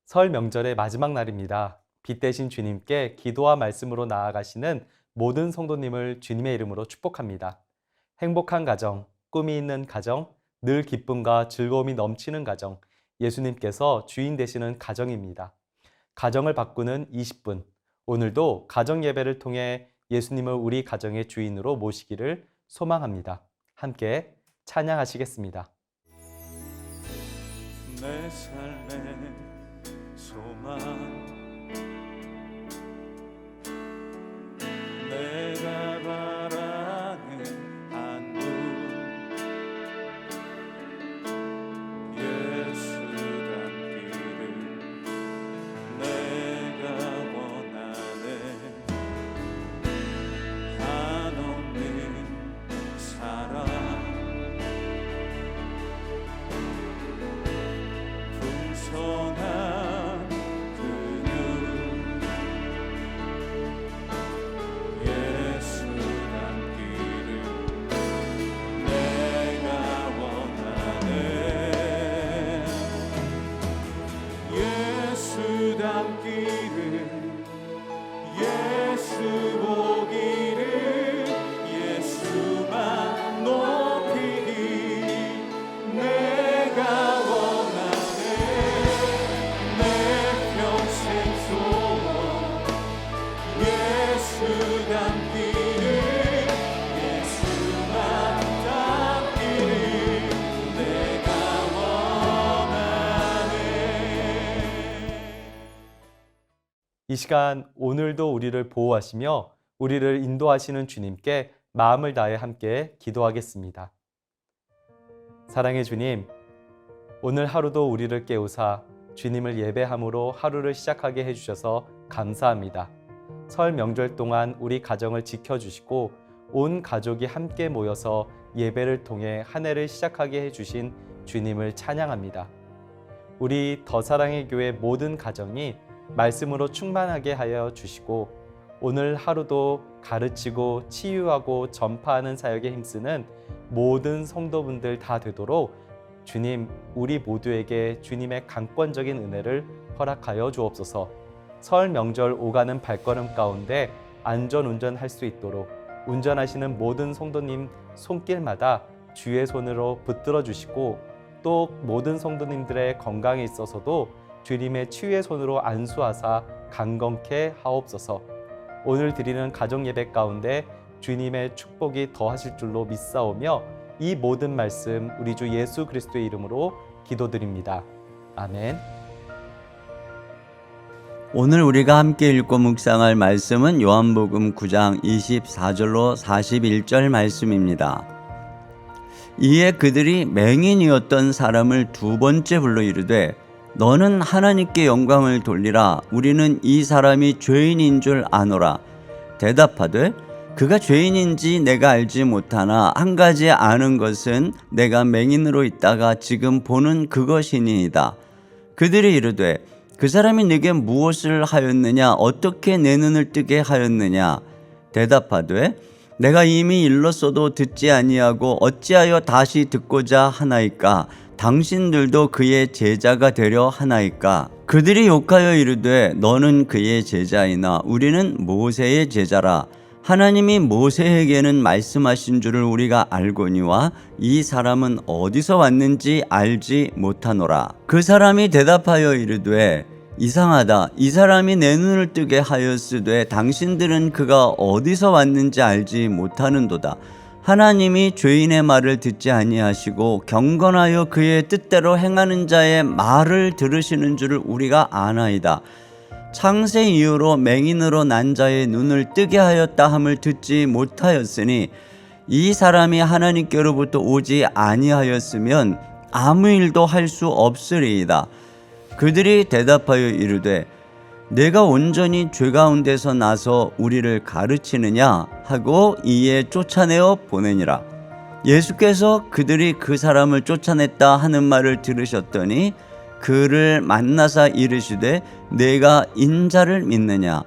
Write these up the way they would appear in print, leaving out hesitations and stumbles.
설 명절의 마지막 날입니다. 빛 대신 주님께 기도와 말씀으로 나아가시는 모든 성도님을 주님의 이름으로 축복합니다. 행복한 가정, 꿈이 있는 가정, 늘 기쁨과 즐거움이 넘치는 가정, 예수님께서 주인 되시는 가정입니다. 가정을 바꾸는 20분, 오늘도 가정 예배를 통해 예수님을 우리 가정의 주인으로 모시기를 소망합니다. 함께 찬양하시겠습니다. 내 삶의 소망, 내가 바라는 한 분, 예수 닮기를 내가 원하네. 한없는 사랑, 풍성한 그 눈, 예수 닮기를 내가 원하네. 예수 닮기를, 예수 보기를, 예수만 높이기 내가 원하네. 내 평생 소원, 예수 닮기를, 예수만 닮기를 내가 원하네. 이 시간 오늘도 우리를 보호하시며 우리를 인도하시는 주님께 마음을 다해 함께 기도하겠습니다. 사랑의 주님, 오늘 하루도 우리를 깨우사 주님을 예배함으로 하루를 시작하게 해주셔서 감사합니다. 설 명절 동안 우리 가정을 지켜주시고 온 가족이 함께 모여서 예배를 통해 한 해를 시작하게 해주신 주님을 찬양합니다. 우리 더 사랑의 교회 모든 가정이 말씀으로 충만하게 하여 주시고 오늘 하루도 가르치고 치유하고 전파하는 사역에 힘쓰는 모든 성도분들 다 되도록 주님, 우리 모두에게 주님의 강권적인 은혜를 허락하여 주옵소서. 설 명절 오가는 발걸음 가운데 안전운전할 수 있도록 운전하시는 모든 성도님 손길마다 주의 손으로 붙들어 주시고 또 모든 성도님들의 건강에 있어서도 주님의 치유의 손으로 안수하사 강건케 하옵소서. 오늘 드리는 가정 예배 가운데 주님의 축복이 더하실 줄로 믿사오며 이 모든 말씀 우리 주 예수 그리스도의 이름으로 기도드립니다. 아멘. 오늘 우리가 함께 읽고 묵상할 말씀은 요한복음 9장 24절로 41절 말씀입니다. 이에 그들이 맹인이었던 사람을 두 번째 불러 이르되 너는 하나님께 영광을 돌리라. 우리는 이 사람이 죄인인 줄 아노라. 대답하되 그가 죄인인지 내가 알지 못하나 한 가지 아는 것은 내가 맹인으로 있다가 지금 보는 그것이니이다. 그들이 이르되 그 사람이 네게 무엇을 하였느냐? 어떻게 내 눈을 뜨게 하였느냐? 대답하되 내가 이미 일렀어도 듣지 아니하고 어찌하여 다시 듣고자 하나이까? 당신들도 그의 제자가 되려 하나이까? 그들이 욕하여 이르되 너는 그의 제자이나 우리는 모세의 제자라. 하나님이 모세에게는 말씀하신 줄을 우리가 알거니와 이 사람은 어디서 왔는지 알지 못하노라. 그 사람이 대답하여 이르되 이상하다. 이 사람이 내 눈을 뜨게 하였으되 당신들은 그가 어디서 왔는지 알지 못하는도다. 하나님이 죄인의 말을 듣지 아니하시고 경건하여 그의 뜻대로 행하는 자의 말을 들으시는 줄을 우리가 아나이다. 창세 이후로 맹인으로 난 자의 눈을 뜨게 하였다 함을 듣지 못하였으니 이 사람이 하나님께로부터 오지 아니하였으면 아무 일도 할 수 없으리이다. 그들이 대답하여 이르되 내가 온전히 죄 가운데서 나서 우리를 가르치느냐 하고 이에 쫓아내어 보내니라. 예수께서 그들이 그 사람을 쫓아냈다 하는 말을 들으셨더니 그를 만나사 이르시되 내가 인자를 믿느냐?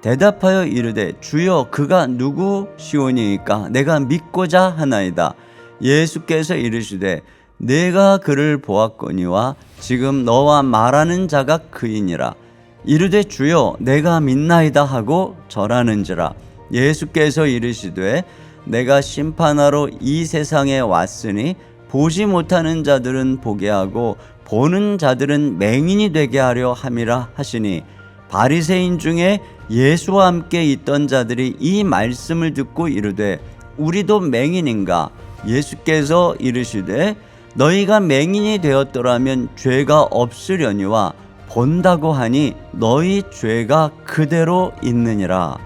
대답하여 이르되 주여 그가 누구시오니이까 내가 믿고자 하나이다. 예수께서 이르시되 내가 그를 보았거니와 지금 너와 말하는 자가 그이니라. 이르되 주여 내가 믿나이다 하고 절하는지라. 예수께서 이르시되 내가 심판하러 이 세상에 왔으니 보지 못하는 자들은 보게 하고 보는 자들은 맹인이 되게 하려 함이라 하시니 바리새인 중에 예수와 함께 있던 자들이 이 말씀을 듣고 이르되 우리도 맹인인가? 예수께서 이르시되 너희가 맹인이 되었더라면 죄가 없으려니와 본다고 하니 너희 죄가 그대로 있느니라.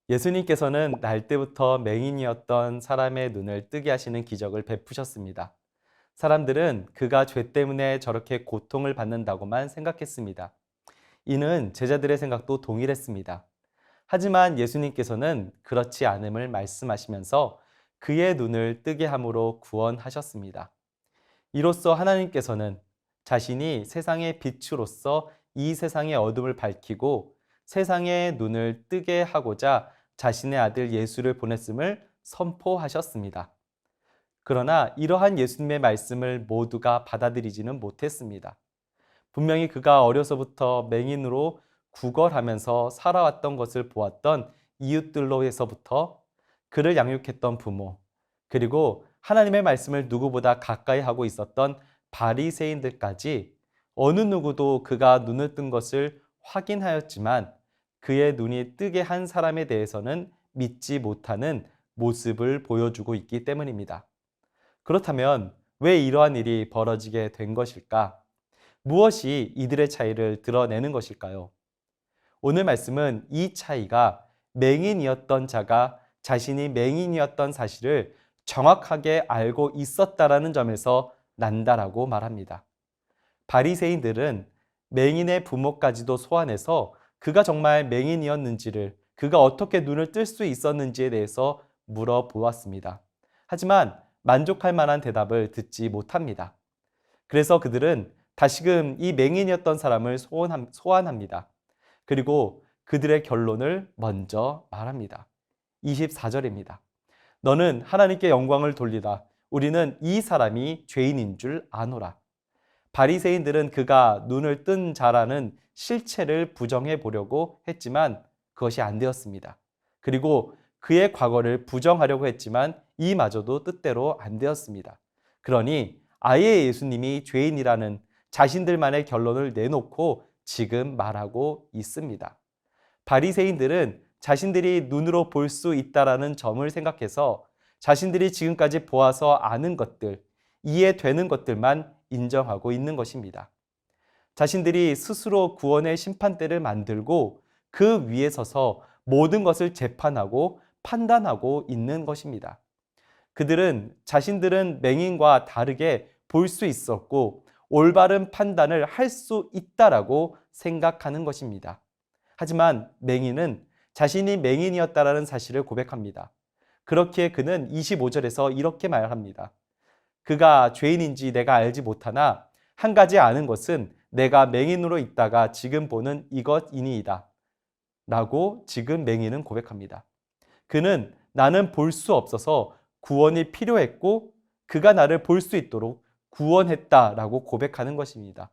예수님께서는 날 때부터 맹인이었던 사람의 눈을 뜨게 하시는 기적을 베푸셨습니다. 사람들은 그가 죄 때문에 저렇게 고통을 받는다고만 생각했습니다. 이는 제자들의 생각도 동일했습니다. 하지만 예수님께서는 그렇지 않음을 말씀하시면서 그의 눈을 뜨게 함으로 구원하셨습니다. 이로써 하나님께서는 자신이 세상의 빛으로서 이 세상의 어둠을 밝히고 세상의 눈을 뜨게 하고자 자신의 아들 예수를 보냈음을 선포하셨습니다. 그러나 이러한 예수님의 말씀을 모두가 받아들이지는 못했습니다. 분명히 그가 어려서부터 맹인으로 구걸하면서 살아왔던 것을 보았던 이웃들로에서부터 그를 양육했던 부모, 그리고 하나님의 말씀을 누구보다 가까이 하고 있었던 바리새인들까지 어느 누구도 그가 눈을 뜬 것을 확인하였지만 그의 눈이 뜨게 한 사람에 대해서는 믿지 못하는 모습을 보여주고 있기 때문입니다. 그렇다면 왜 이러한 일이 벌어지게 된 것일까? 무엇이 이들의 차이를 드러내는 것일까요? 오늘 말씀은 이 차이가 맹인이었던 자가 자신이 맹인이었던 사실을 정확하게 알고 있었다라는 점에서 난다라고 말합니다. 바리새인들은 맹인의 부모까지도 소환해서 그가 정말 맹인이었는지를, 그가 어떻게 눈을 뜰 수 있었는지에 대해서 물어보았습니다. 하지만 만족할 만한 대답을 듣지 못합니다. 그래서 그들은 다시금 이 맹인이었던 사람을 소환합니다. 그리고 그들의 결론을 먼저 말합니다. 24절입니다. 너는 하나님께 영광을 돌리라. 우리는 이 사람이 죄인인 줄 아노라. 바리새인들은 그가 눈을 뜬 자라는 실체를 부정해 보려고 했지만 그것이 안 되었습니다. 그리고 그의 과거를 부정하려고 했지만 이마저도 뜻대로 안 되었습니다. 그러니 아예 예수님이 죄인이라는 자신들만의 결론을 내놓고 지금 말하고 있습니다. 바리새인들은 자신들이 눈으로 볼 수 있다라는 점을 생각해서 자신들이 지금까지 보아서 아는 것들, 이해되는 것들만 인정하고 있는 것입니다. 자신들이 스스로 구원의 심판대를 만들고 그 위에 서서 모든 것을 재판하고 판단하고 있는 것입니다. 그들은 자신들은 맹인과 다르게 볼 수 있었고 올바른 판단을 할 수 있다라고 생각하는 것입니다. 하지만 맹인은 자신이 맹인이었다라는 사실을 고백합니다. 그렇기에 그는 25절에서 이렇게 말합니다. 그가 죄인인지 내가 알지 못하나 한 가지 아는 것은 내가 맹인으로 있다가 지금 보는 이것이니이다. 라고 지금 맹인은 고백합니다. 그는 나는 볼 수 없어서 구원이 필요했고 그가 나를 볼 수 있도록 구원했다라고 고백하는 것입니다.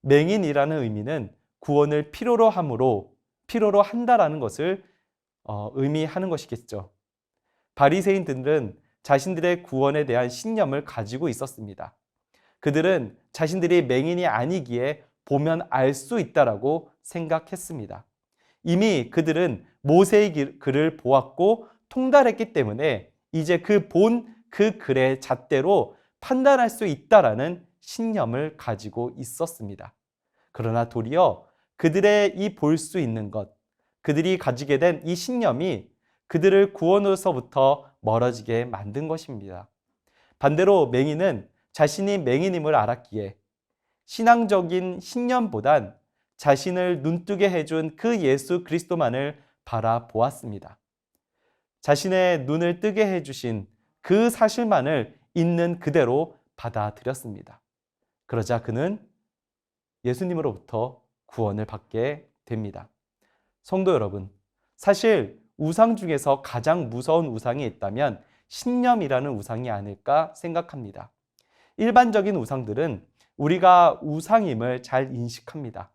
맹인이라는 의미는 구원을 필요로 한다라는 것을 의미하는 것이겠죠. 바리새인들은 자신들의 구원에 대한 신념을 가지고 있었습니다. 그들은 자신들이 맹인이 아니기에 보면 알 수 있다라고 생각했습니다. 이미 그들은 모세의 글을 보았고 통달했기 때문에 이제 그 글의 잣대로 판단할 수 있다라는 신념을 가지고 있었습니다. 그러나 도리어 그들의 이 볼 수 있는 것, 그들이 가지게 된 이 신념이 그들을 구원으로서부터 멀어지게 만든 것입니다. 반대로 맹인은 자신이 맹인임을 알았기에 신앙적인 신념보단 자신을 눈뜨게 해준 그 예수 그리스도만을 바라보았습니다. 자신의 눈을 뜨게 해주신 그 사실만을 있는 그대로 받아들였습니다. 그러자 그는 예수님으로부터 구원을 받게 됩니다. 성도 여러분, 사실 우상 중에서 가장 무서운 우상이 있다면 신념이라는 우상이 아닐까 생각합니다. 일반적인 우상들은 우리가 우상임을 잘 인식합니다.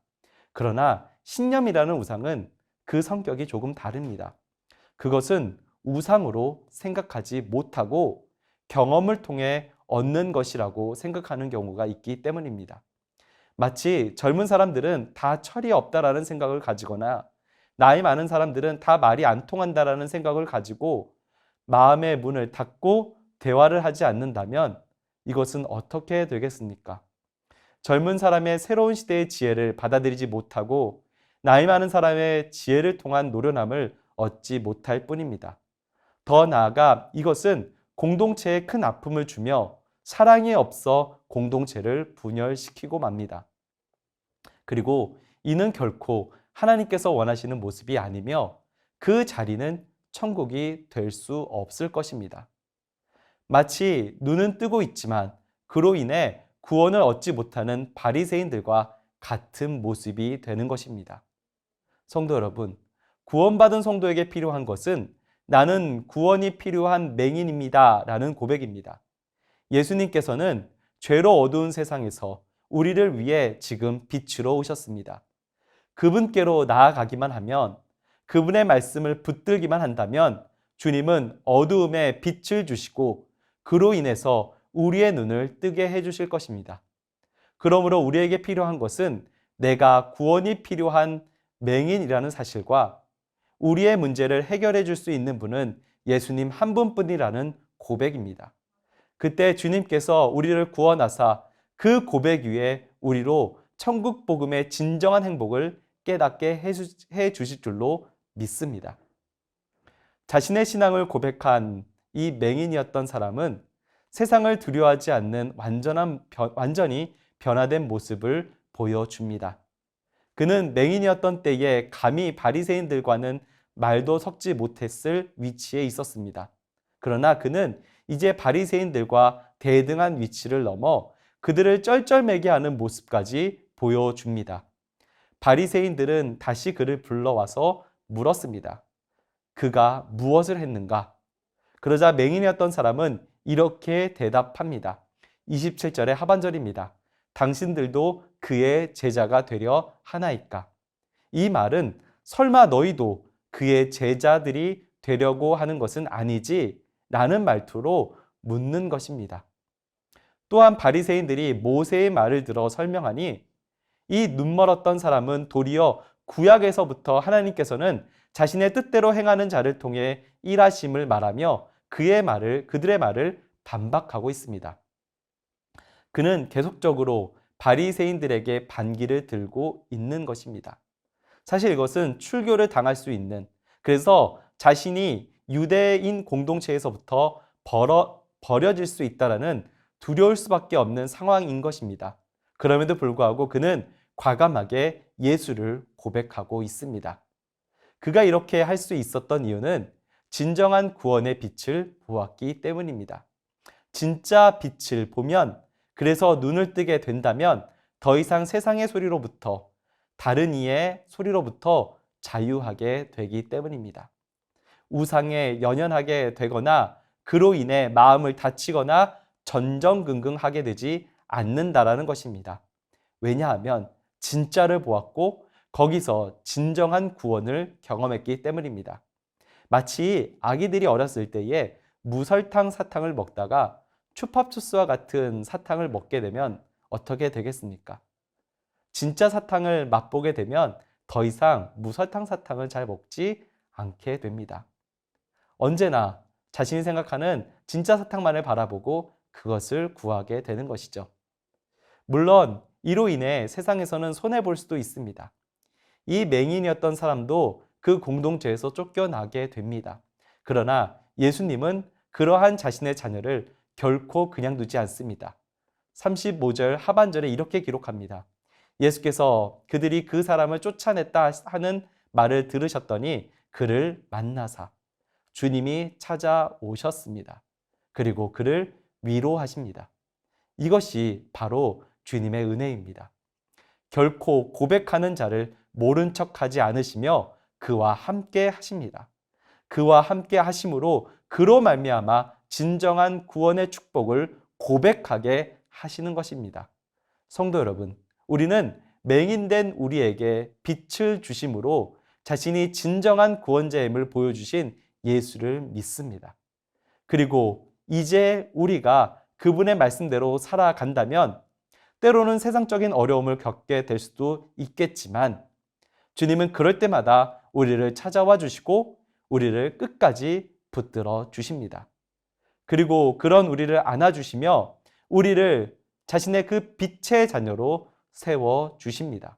그러나 신념이라는 우상은 그 성격이 조금 다릅니다. 그것은 우상으로 생각하지 못하고 경험을 통해 얻는 것이라고 생각하는 경우가 있기 때문입니다. 마치 젊은 사람들은 다 철이 없다라는 생각을 가지거나 나이 많은 사람들은 다 말이 안 통한다라는 생각을 가지고 마음의 문을 닫고 대화를 하지 않는다면 이것은 어떻게 되겠습니까? 젊은 사람의 새로운 시대의 지혜를 받아들이지 못하고 나이 많은 사람의 지혜를 통한 노련함을 얻지 못할 뿐입니다. 더 나아가 이것은 공동체에 큰 아픔을 주며 사랑이 없어 공동체를 분열시키고 맙니다. 그리고 이는 결코 하나님께서 원하시는 모습이 아니며 그 자리는 천국이 될 수 없을 것입니다. 마치 눈은 뜨고 있지만 그로 인해 구원을 얻지 못하는 바리새인들과 같은 모습이 되는 것입니다. 성도 여러분, 구원받은 성도에게 필요한 것은 나는 구원이 필요한 맹인입니다 라는 고백입니다. 예수님께서는 죄로 어두운 세상에서 우리를 위해 지금 빛으로 오셨습니다. 그분께로 나아가기만 하면, 그분의 말씀을 붙들기만 한다면 주님은 어두움에 빛을 주시고 그로 인해서 우리의 눈을 뜨게 해주실 것입니다. 그러므로 우리에게 필요한 것은 내가 구원이 필요한 맹인이라는 사실과 우리의 문제를 해결해 줄 수 있는 분은 예수님 한 분뿐이라는 고백입니다. 그때 주님께서 우리를 구원하사 그 고백 위에 우리로 천국 복음의 진정한 행복을 깨닫게 해 주실 줄로 믿습니다. 자신의 신앙을 고백한 이 맹인이었던 사람은 세상을 두려워하지 않는 완전히 변화된 모습을 보여줍니다. 그는 맹인이었던 때에 감히 바리새인들과는 말도 섞지 못했을 위치에 있었습니다. 그러나 그는 이제 바리새인들과 대등한 위치를 넘어 그들을 쩔쩔매게 하는 모습까지 보여줍니다. 바리새인들은 다시 그를 불러와서 물었습니다. 그가 무엇을 했는가? 그러자 맹인이었던 사람은 이렇게 대답합니다. 27절의 하반절입니다. 당신들도 그의 제자가 되려 하나이까? 이 말은 설마 너희도 그의 제자들이 되려고 하는 것은 아니지? 라는 말투로 묻는 것입니다. 또한 바리새인들이 모세의 말을 들어 설명하니 이 눈멀었던 사람은 도리어 구약에서부터 하나님께서는 자신의 뜻대로 행하는 자를 통해 일하심을 말하며 그들의 말을 반박하고 있습니다. 그는 계속적으로 바리새인들에게 반기를 들고 있는 것입니다. 사실 이것은 출교를 당할 수 있는, 그래서 자신이 유대인 공동체에서부터 버려질 수 있다는 두려울 수밖에 없는 상황인 것입니다. 그럼에도 불구하고 그는 과감하게 예수를 고백하고 있습니다. 그가 이렇게 할 수 있었던 이유는 진정한 구원의 빛을 보았기 때문입니다. 진짜 빛을 보면, 그래서 눈을 뜨게 된다면 더 이상 세상의 소리로부터, 다른 이의 소리로부터 자유하게 되기 때문입니다. 우상에 연연하게 되거나 그로 인해 마음을 다치거나 전전긍긍하게 되지 않는다라는 것입니다. 왜냐하면 진짜를 보았고 거기서 진정한 구원을 경험했기 때문입니다. 마치 아기들이 어렸을 때에 무설탕 사탕을 먹다가 추팝추스와 같은 사탕을 먹게 되면 어떻게 되겠습니까? 진짜 사탕을 맛보게 되면 더 이상 무설탕 사탕을 잘 먹지 않게 됩니다. 언제나 자신이 생각하는 진짜 사탕만을 바라보고 그것을 구하게 되는 것이죠. 물론 이로 인해 세상에서는 손해볼 수도 있습니다. 이 맹인이었던 사람도 그 공동체에서 쫓겨나게 됩니다. 그러나 예수님은 그러한 자신의 자녀를 결코 그냥 두지 않습니다. 35절 하반절에 이렇게 기록합니다. 예수께서 그들이 그 사람을 쫓아냈다 하는 말을 들으셨더니 그를 만나사 주님이 찾아오셨습니다. 그리고 그를 위로하십니다. 이것이 바로 주님의 은혜입니다. 결코 고백하는 자를 모른 척하지 않으시며 그와 함께 하십니다. 그와 함께 하심으로 그로 말미암아 진정한 구원의 축복을 고백하게 하시는 것입니다. 성도 여러분, 우리는 맹인된 우리에게 빛을 주심으로 자신이 진정한 구원자임을 보여주신 예수를 믿습니다. 그리고 이제 우리가 그분의 말씀대로 살아간다면 때로는 세상적인 어려움을 겪게 될 수도 있겠지만 주님은 그럴 때마다 우리를 찾아와 주시고 우리를 끝까지 붙들어 주십니다. 그리고 그런 우리를 안아주시며 우리를 자신의 그 빛의 자녀로 세워 주십니다.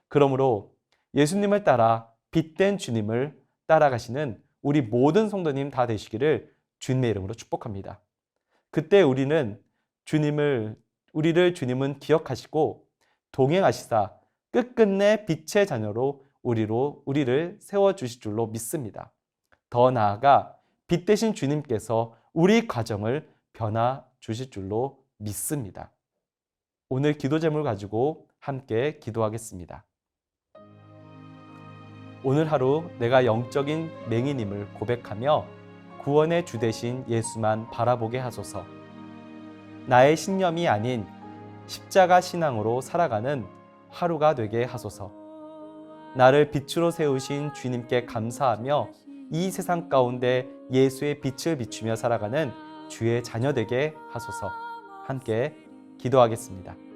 그러므로 예수님을 따라 빛된 주님을 따라가시는 우리 모든 성도님 다 되시기를 주님의 이름으로 축복합니다. 그때 우리를 주님은 기억하시고 동행하시사 끝끝내 빛의 자녀로 우리를 세워주실 줄로 믿습니다. 더 나아가 빛 대신 주님께서 우리 가정을 변화 주실 줄로 믿습니다. 오늘 기도 제목을 가지고 함께 기도하겠습니다. 오늘 하루 내가 영적인 맹인임을 고백하며 구원의 주 되신 예수만 바라보게 하소서. 나의 신념이 아닌 십자가 신앙으로 살아가는 하루가 되게 하소서. 나를 빛으로 세우신 주님께 감사하며 이 세상 가운데 예수의 빛을 비추며 살아가는 주의 자녀 되게 하소서. 함께 기도하겠습니다.